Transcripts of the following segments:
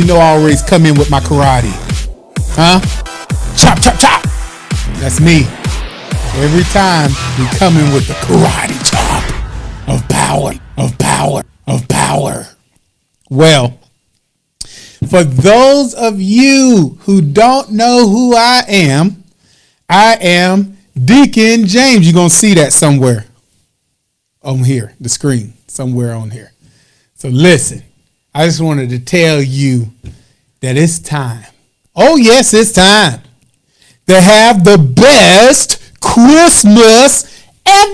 you know I always come in with my karate? Huh? Chop, chop, chop. That's me. Every time we come in with the karate chop of power, of power, of power. Well, for those of you who don't know who I am Deacon James. You're going to see that somewhere on here, the screen, somewhere on here. So listen, I just wanted to tell you that it's time. Oh, yes, it's time to have the best Christmas ever.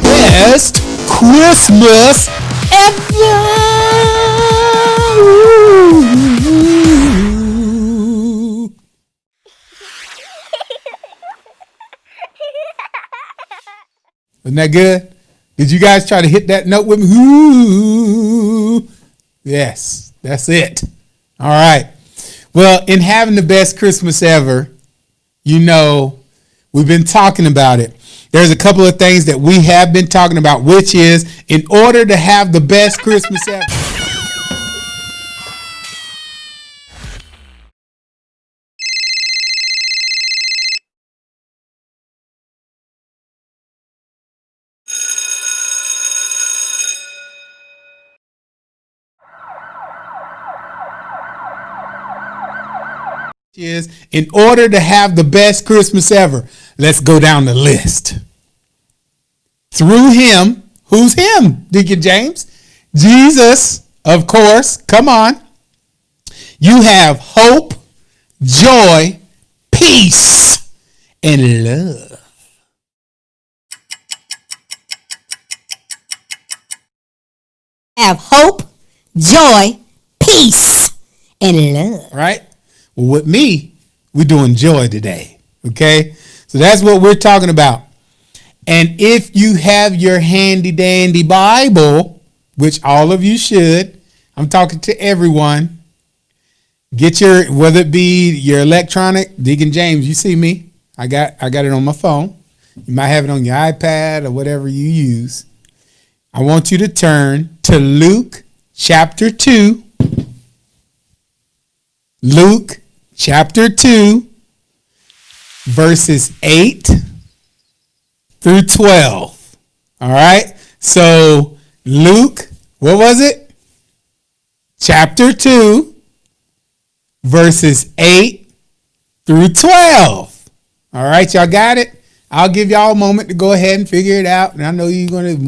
Best Christmas ever. Isn't that good? Did you guys try to hit that note with me? Ooh. Yes, that's it. All right. Well, in having the best Christmas ever, you know, we've been talking about it. There's a couple of things that we have been talking about, which is in order to have the best Christmas ever. Is in order to have the best Christmas ever. Let's go down the list. Through him, who's him, Deacon James? Jesus, of course. Come on. You have hope, joy, peace, and love. Have hope, joy, peace, and love. Right? Well, with me, we're doing joy today, okay? So that's what we're talking about. And if you have your handy dandy Bible, which all of you should, I'm talking to everyone, get your, whether it be your electronic, Deacon James, you see me, I got it on my phone. You might have it on your iPad or whatever you use. I want you to turn to Luke chapter 2. Luke chapter 2, verses 8 through 12. All right. So Luke, what was it? Chapter 2, verses 8 through 12. All right. Y'all got it? I'll give y'all a moment to go ahead and figure it out. And I know you're going to,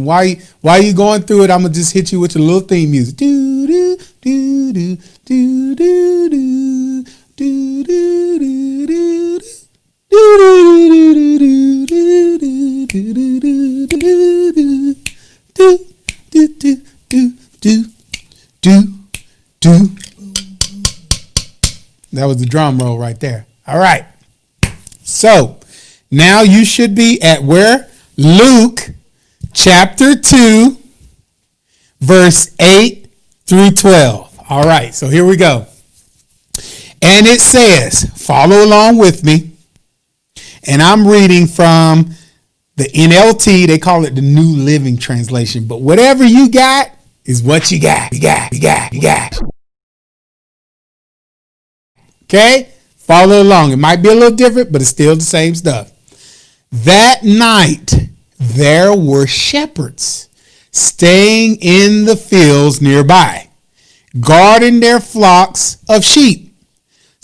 while you're going through it, I'm going to just hit you with a little theme music. Do, do, do, do, do, do, do. Do do do do do do do do do. That was the drum roll right there. All right. So now you should be at where? Luke chapter 2, verse 8 through 12. All right. So here we go. And it says, follow along with me. And I'm reading from the NLT. They call it the New Living Translation. But whatever you got is what you got. You got. Okay? Follow along. It might be a little different, but it's still the same stuff. That night, there were shepherds staying in the fields nearby, guarding their flocks of sheep.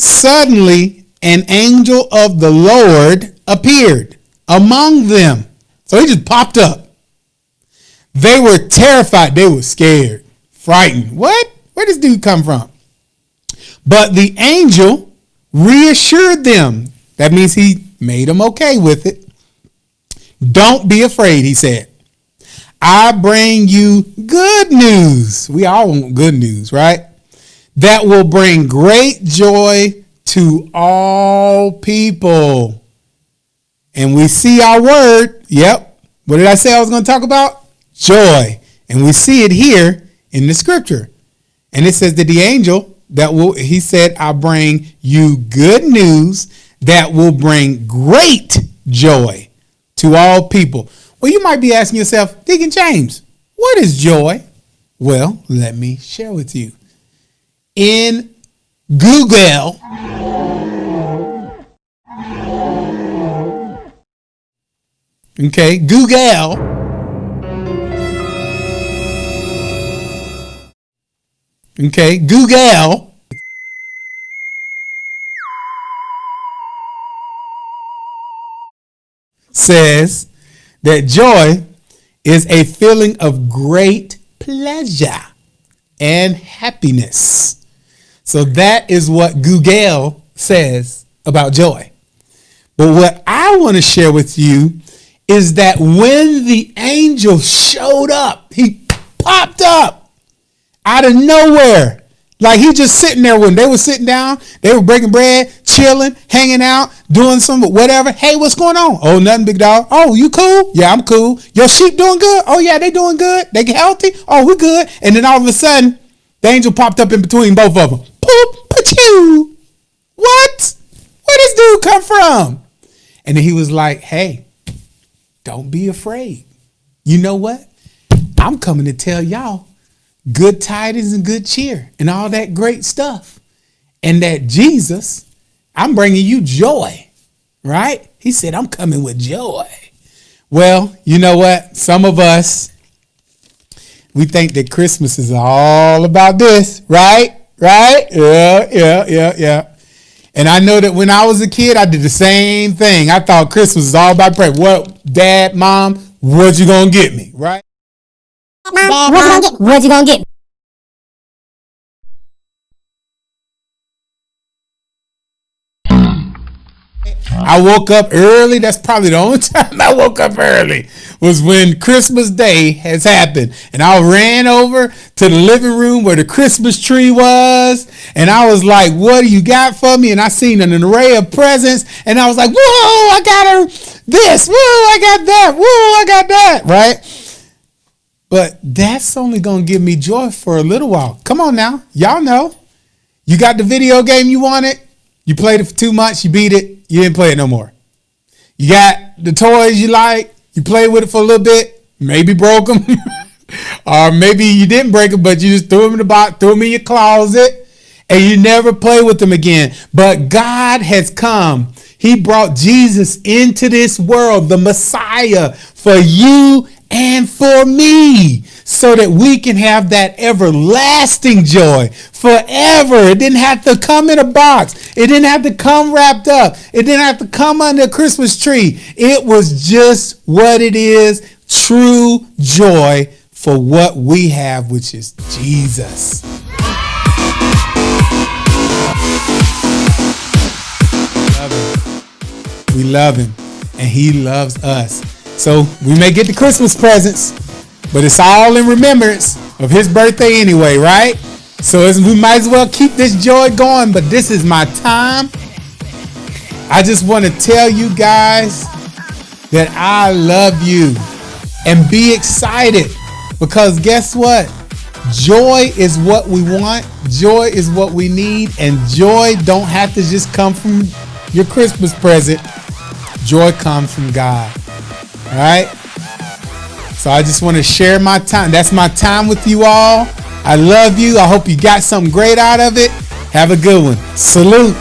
Suddenly, an angel of the Lord appeared among them. So he just popped up. They were terrified. They were scared, frightened. What? Where does this dude come from? But the angel reassured them. That means he made them okay with it. Don't be afraid, he said. I bring you good news. We all want good news, right? That will bring great joy to all people. And we see our word. Yep. What did I say I was going to talk about? Joy. And we see it here in the scripture. And it says that the angel he said, I'll bring you good news that will bring great joy to all people. Well, you might be asking yourself, Deacon James, what is joy? Well, let me share with you. In Google, okay, Google says that joy is a feeling of great pleasure and happiness. So that is what Google says about joy. But what I want to share with you is that when the angel showed up, he popped up out of nowhere. Like he just sitting there when they were sitting down, they were breaking bread, chilling, hanging out, doing some whatever. Hey, what's going on? Oh, nothing, big dog. Oh, you cool? Yeah, I'm cool. Your sheep doing good? Oh, yeah, they doing good. They healthy? Oh, we good. And then all of a sudden, the angel popped up in between both of them. Poop, pachoo. What? Where this dude come from? And then he was like, hey, don't be afraid. You know what? I'm coming to tell y'all good tidings and good cheer and all that great stuff. And that Jesus, I'm bringing you joy, right? He said, I'm coming with joy. Well, you know what? Some of us, we think that Christmas is all about this, right? Right? Yeah. And I know that when I was a kid, I did the same thing. I thought Christmas was all about prayer. What, Dad, Mom, what you gonna get me, right? Dad, what you gonna get? I woke up early. That's probably the only time I woke up early was when Christmas Day has happened. And I ran over to the living room where the Christmas tree was. And I was like, what do you got for me? And I seen an array of presents. And I was like, whoa, I got her this. Whoa, I got that. Whoa, I got that. Right? But that's only going to give me joy for a little while. Come on now. Y'all know. You got the video game you wanted. You played it for 2 months. You beat it. You didn't play it no more. You got the toys you like. You played with it for a little bit. Maybe broke them. Or maybe you didn't break them, but you just threw them in the box, threw them in your closet, and you never play with them again. But God has come. He brought Jesus into this world, the Messiah, for you and for me, so that we can have that everlasting joy forever. It didn't have to come in a box. It didn't have to come wrapped up. It didn't have to come under a Christmas tree. It was just what it is, true joy for what we have, which is Jesus. We love him, and he loves us. So we may get the Christmas presents, but it's all in remembrance of his birthday anyway, right? So we might as well keep this joy going, but this is my time. I just want to tell you guys that I love you, and be excited, because guess what? Joy is what we want. Joy is what we need, and joy don't have to just come from your Christmas present. Joy comes from God. All right. So I just want to share my time. That's my time with you all. I love you. I hope you got something great out of it. Have a good one. Salute.